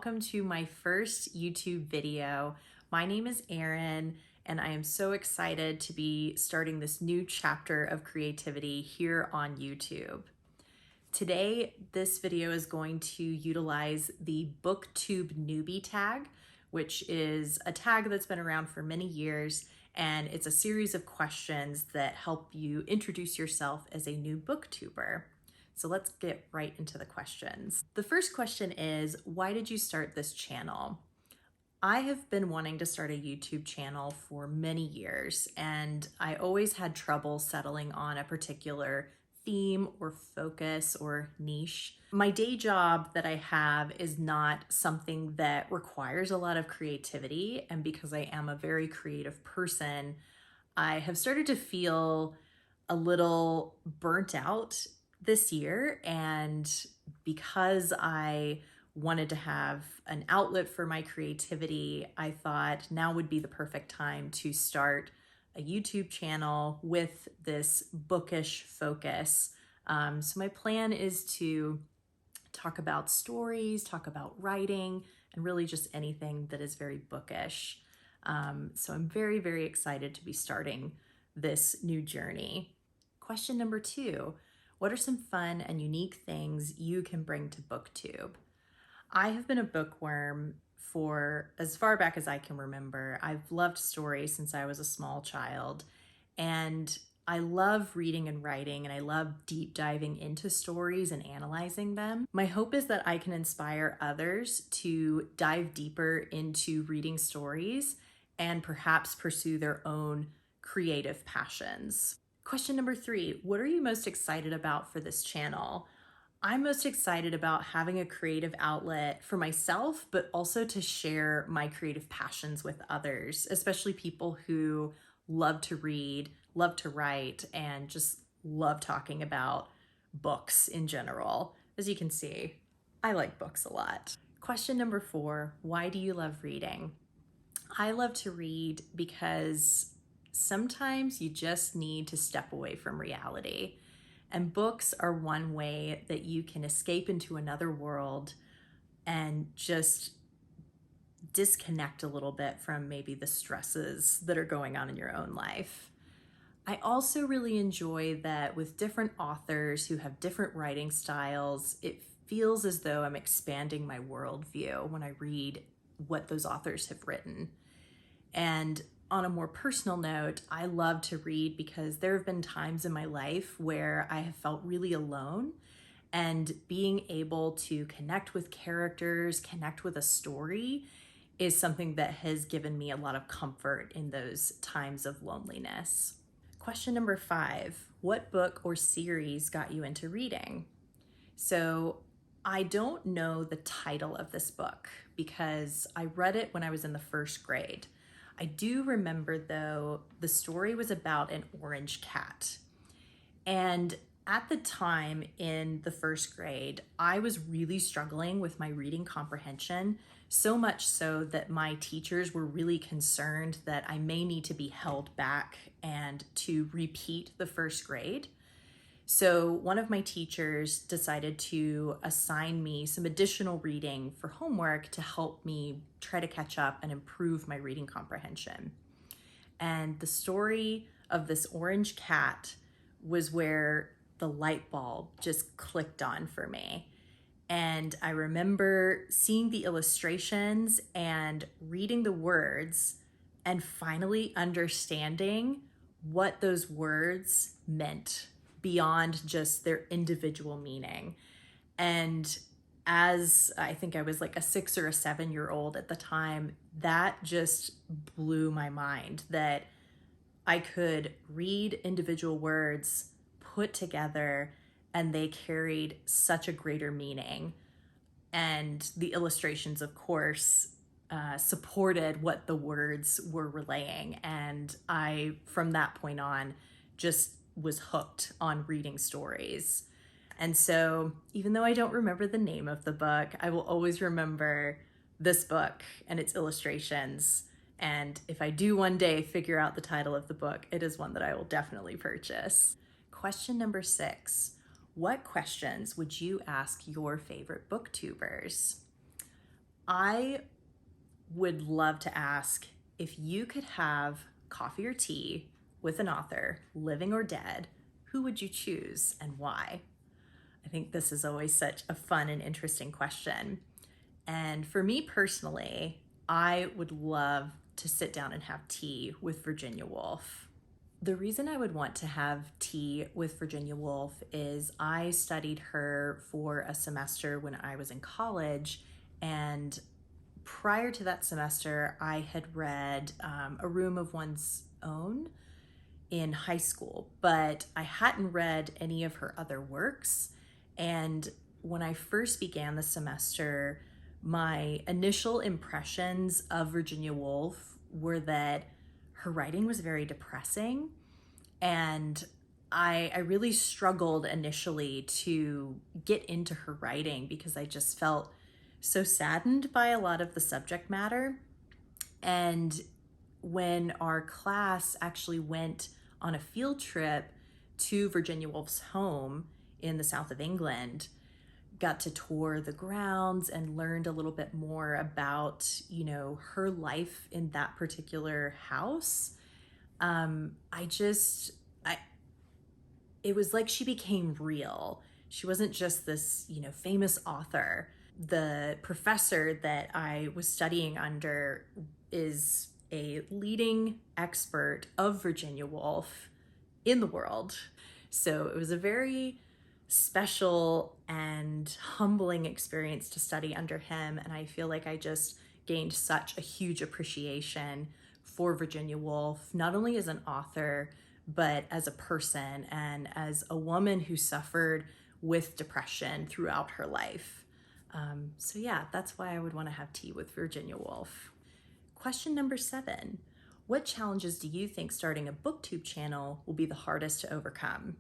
welcome to my first YouTube video. My name is Erin, and I am so excited to be starting this new chapter of creativity here on YouTube. Today, this video is going to utilize the BookTube Newbie Tag, which is a tag that's been around for many years, and it's a series of questions that help you introduce yourself as a new booktuber. So let's get right into the questions. The first question is, why did you start this channel? I have been wanting to start a YouTube channel for many years, and I always had trouble settling on a particular theme or focus or niche. My day job that I have is not something that requires a lot of creativity, and because I am a very creative person, I have started to feel a little burnt out this year, and because I wanted to have an outlet for my creativity, I thought now would be the perfect time to start a YouTube channel with this bookish focus. So my plan is to talk about stories, talk about writing, and really just anything that is very bookish. So I'm very, very excited to be starting this new journey. Question number 2. What are some fun and unique things you can bring to BookTube? I have been a bookworm for as far back as I can remember. I've loved stories since I was a small child, and I love reading and writing, and I love deep diving into stories and analyzing them. My hope is that I can inspire others to dive deeper into reading stories and perhaps pursue their own creative passions. Question number 3, what are you most excited about for this channel? I'm most excited about having a creative outlet for myself, but also to share my creative passions with others, especially people who love to read, love to write, and just love talking about books in general. As you can see, I like books a lot. Question number 4, why do you love reading? I love to read because sometimes you just need to step away from reality. And books are one way that you can escape into another world and just disconnect a little bit from maybe the stresses that are going on in your own life. I also really enjoy that with different authors who have different writing styles, it feels as though I'm expanding my worldview when I read what those authors have written. And on a more personal note, I love to read because there have been times in my life where I have felt really alone, and being able to connect with characters, connect with a story is something that has given me a lot of comfort in those times of loneliness. Question number 5, what book or series got you into reading? So I don't know the title of this book because I read it when I was in the first grade. I do remember, though, the story was about an orange cat. And at the time in the first grade, I was really struggling with my reading comprehension, so much so that my teachers were really concerned that I may need to be held back and to repeat the first grade. So one of my teachers decided to assign me some additional reading for homework to help me try to catch up and improve my reading comprehension. And the story of this orange cat was where the light bulb just clicked on for me. And I remember seeing the illustrations and reading the words and finally understanding what those words meant beyond just their individual meaning. And as I think I was like a 6 or a 7-year-old at the time, that just blew my mind that I could read individual words put together and they carried such a greater meaning. And the illustrations, of course, supported what the words were relaying. And I, from that point on, just was hooked on reading stories. And so even though I don't remember the name of the book, I will always remember this book and its illustrations. And if I do one day figure out the title of the book, it is one that I will definitely purchase. Question number 6, what questions would you ask your favorite booktubers? I would love to ask, if you could have coffee or tea with an author, living or dead, who would you choose and why? I think this is always such a fun and interesting question. And for me personally, I would love to sit down and have tea with Virginia Woolf. The reason I would want to have tea with Virginia Woolf is I studied her for a semester when I was in college, and prior to that semester, I had read A Room of One's Own in high school, but I hadn't read any of her other works. And when I first began the semester, my initial impressions of Virginia Woolf were that her writing was very depressing. And I really struggled initially to get into her writing because I just felt so saddened by a lot of the subject matter. And when our class actually went on a field trip to Virginia Woolf's home in the south of England, got to tour the grounds and learned a little bit more about, her life in that particular house. It was like she became real. She wasn't just this, famous author. The professor that I was studying under is a leading expert of Virginia Woolf in the world. So it was a very special and humbling experience to study under him. And I feel like I just gained such a huge appreciation for Virginia Woolf, not only as an author, but as a person and as a woman who suffered with depression throughout her life. So yeah, that's why I would want to have tea with Virginia Woolf. Question number 7. What challenges do you think starting a BookTube channel will be the hardest to overcome?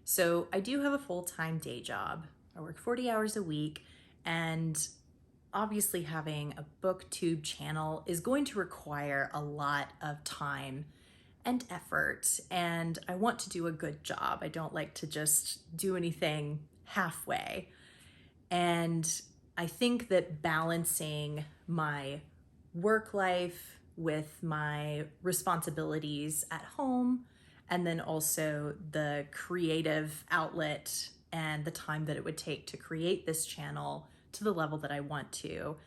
So I do have a full-time day job. I work 40 hours a week, and obviously having a BookTube channel is going to require a lot of time and effort, and I want to do a good job. I don't like to just do anything halfway. And I think that balancing my work life with my responsibilities at home, and then also the creative outlet and the time that it would take to create this channel to the level that I want to,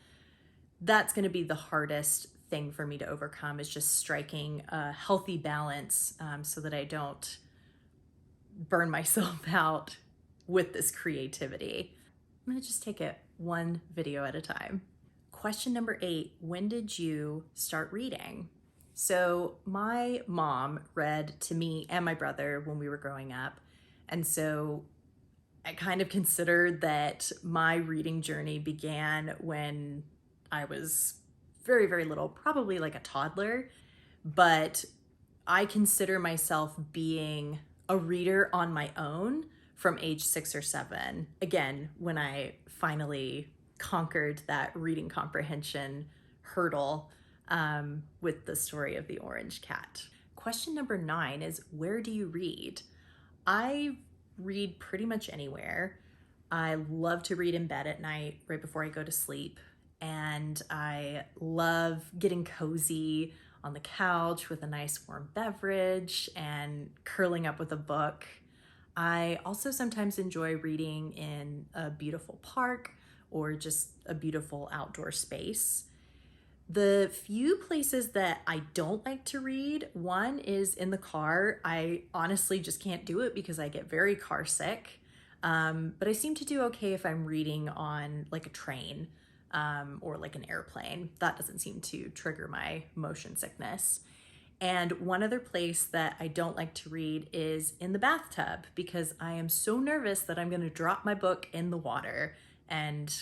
that's going to be the hardest thing for me to overcome, is just striking a healthy balance so that I don't burn myself out with this creativity. I'm going to just take it one video at a time. Question number 8, when did you start reading? So my mom read to me and my brother when we were growing up. And so I kind of considered that my reading journey began when I was very, very little, probably like a toddler. But I consider myself being a reader on my own from age 6 or 7. Again, when I finally conquered that reading comprehension hurdle with the story of the orange cat. Question number 9 is, where do you read? I read pretty much anywhere. I love to read in bed at night right before I go to sleep. And I love getting cozy on the couch with a nice warm beverage and curling up with a book. I also sometimes enjoy reading in a beautiful park or just a beautiful outdoor space. The few places that I don't like to read, one is in the car. I honestly just can't do it because I get very car sick. But I seem to do okay if I'm reading on like a train or like an airplane. That doesn't seem to trigger my motion sickness. And one other place that I don't like to read is in the bathtub, because I am so nervous that I'm going to drop my book in the water, and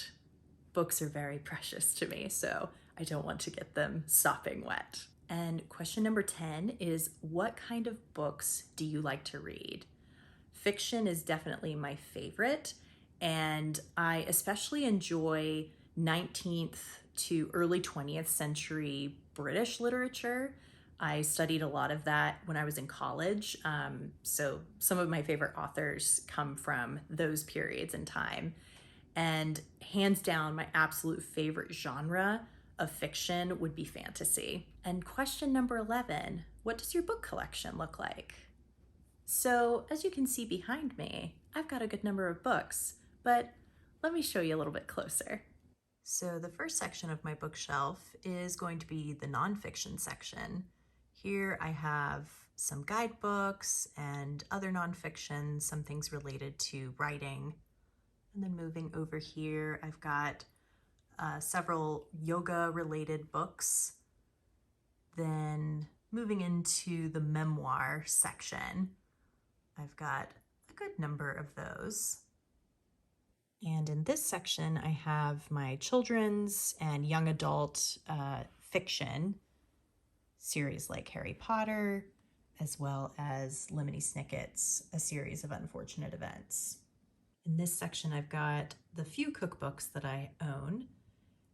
books are very precious to me, so I don't want to get them sopping wet. And question number 10 is, what kind of books do you like to read? Fiction is definitely my favorite, and I especially enjoy 19th to early 20th century British literature. I studied a lot of that when I was in college, so some of my favorite authors come from those periods in time. And hands down, my absolute favorite genre of fiction would be fantasy. And question number 11, what does your book collection look like? So as you can see behind me, I've got a good number of books, but let me show you a little bit closer. So the first section of my bookshelf is going to be the nonfiction section. Here I have some guidebooks and other nonfiction, some things related to writing. And then moving over here, I've got several yoga related books. Then moving into the memoir section, I've got a good number of those. And in this section, I have my children's and young adult fiction series like Harry Potter, as well as Lemony Snicket's A Series of Unfortunate Events. In this section, I've got the few cookbooks that I own.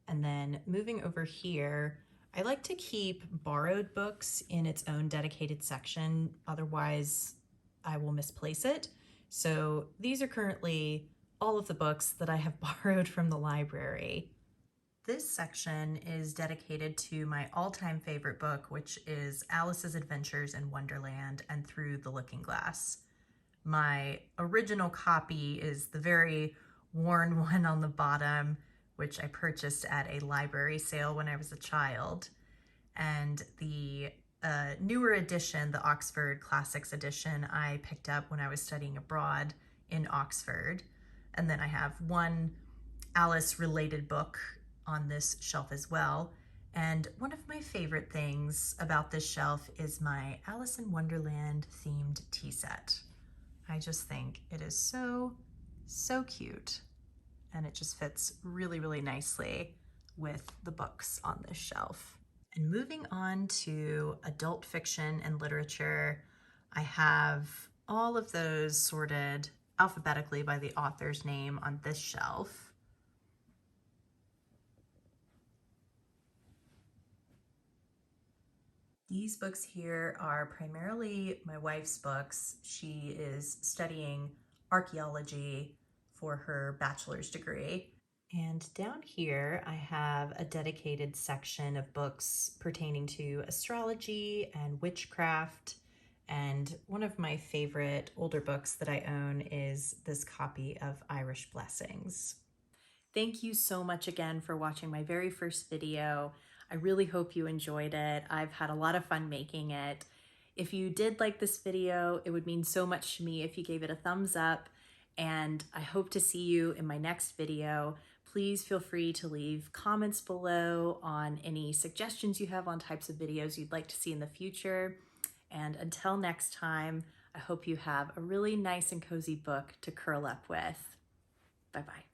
And then moving over here, I like to keep borrowed books in its own dedicated section. Otherwise, I will misplace it. So these are currently all of the books that I have borrowed from the library. This section is dedicated to my all-time favorite book, which is Alice's Adventures in Wonderland and Through the Looking Glass. My original copy is the very worn one on the bottom, which I purchased at a library sale when I was a child. And the newer edition, the Oxford Classics edition, I picked up when I was studying abroad in Oxford. And then I have one Alice-related book on this shelf as well. And one of my favorite things about this shelf is my Alice in Wonderland themed tea set. I just think it is so, so cute. And it just fits really, really nicely with the books on this shelf. And moving on to adult fiction and literature, I have all of those sorted alphabetically by the author's name on this shelf. These books here are primarily my wife's books. She is studying archaeology for her bachelor's degree. And down here, I have a dedicated section of books pertaining to astrology and witchcraft. And one of my favorite older books that I own is this copy of Irish Blessings. Thank you so much again for watching my very first video. I really hope you enjoyed it. I've had a lot of fun making it. If you did like this video, it would mean so much to me if you gave it a thumbs up, and I hope to see you in my next video. Please feel free to leave comments below on any suggestions you have on types of videos you'd like to see in the future. And until next time, I hope you have a really nice and cozy book to curl up with. Bye-bye.